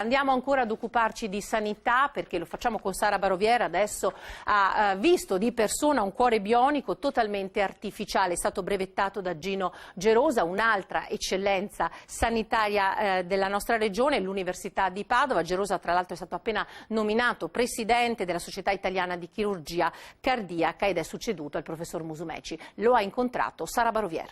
Andiamo ancora ad occuparci di sanità, perché lo facciamo con Sara Baroviera. Adesso ha visto di persona un cuore bionico totalmente artificiale. È stato brevettato da Gino Gerosa, un'altra eccellenza sanitaria della nostra regione, l'Università di Padova. Gerosa tra l'altro è stato appena nominato presidente della Società Italiana di Chirurgia Cardiaca ed è succeduto al professor Musumeci. Lo ha incontrato Sara Baroviera.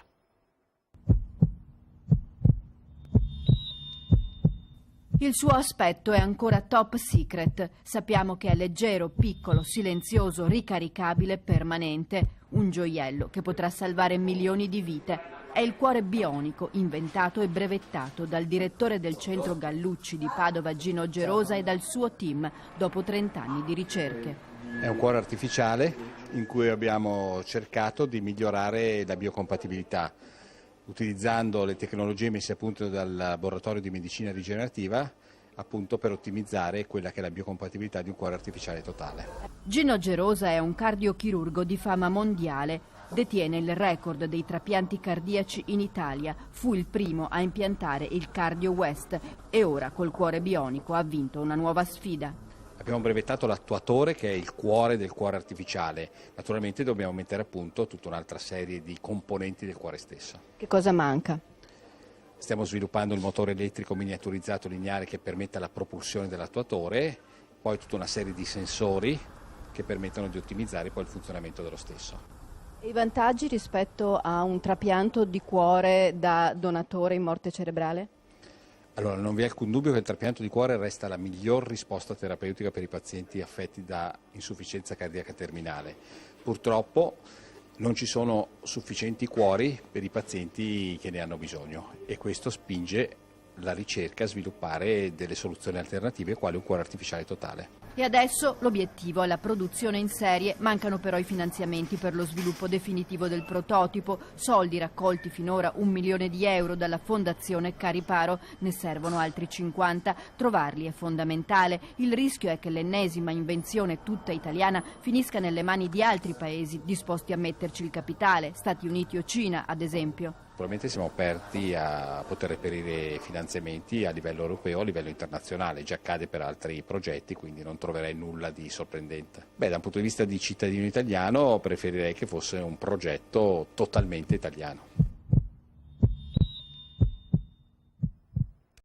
Il suo aspetto è ancora top secret. Sappiamo che è leggero, piccolo, silenzioso, ricaricabile, permanente. Un gioiello che potrà salvare milioni di vite. È il cuore bionico, inventato e brevettato dal direttore del centro Gallucci di Padova, Gino Gerosa, e dal suo team, dopo 30 anni di ricerche. È un cuore artificiale in cui abbiamo cercato di migliorare la biocompatibilità, utilizzando le tecnologie messe a punto dal laboratorio di medicina rigenerativa, appunto per ottimizzare quella che è la biocompatibilità di un cuore artificiale totale. Gino Gerosa è un cardiochirurgo di fama mondiale. Detiene il record dei trapianti cardiaci in Italia. Fu il primo a impiantare il Cardio West e ora col cuore bionico ha vinto una nuova sfida. Abbiamo brevettato l'attuatore, che è il cuore del cuore artificiale. Naturalmente dobbiamo mettere a punto tutta un'altra serie di componenti del cuore stesso. Che cosa manca? Stiamo sviluppando il motore elettrico miniaturizzato lineare che permetta la propulsione dell'attuatore, poi tutta una serie di sensori che permettono di ottimizzare poi il funzionamento dello stesso. E i vantaggi rispetto a un trapianto di cuore da donatore in morte cerebrale? Allora, non vi è alcun dubbio che il trapianto di cuore resta la miglior risposta terapeutica per i pazienti affetti da insufficienza cardiaca terminale. Purtroppo non ci sono sufficienti cuori per i pazienti che ne hanno bisogno e questo spinge la ricerca a sviluppare delle soluzioni alternative, quale un cuore artificiale totale. E adesso l'obiettivo è la produzione in serie. Mancano però i finanziamenti per lo sviluppo definitivo del prototipo. Soldi raccolti finora 1 milione di euro dalla Fondazione Cariparo. Ne servono altri 50. Trovarli è fondamentale. Il rischio è che l'ennesima invenzione tutta italiana finisca nelle mani di altri paesi disposti a metterci il capitale, Stati Uniti o Cina ad esempio. Probabilmente siamo aperti a poter reperire finanziamenti a livello europeo, a livello internazionale, già accade per altri progetti, quindi non troverei nulla di sorprendente. Da un punto di vista di cittadino italiano preferirei che fosse un progetto totalmente italiano.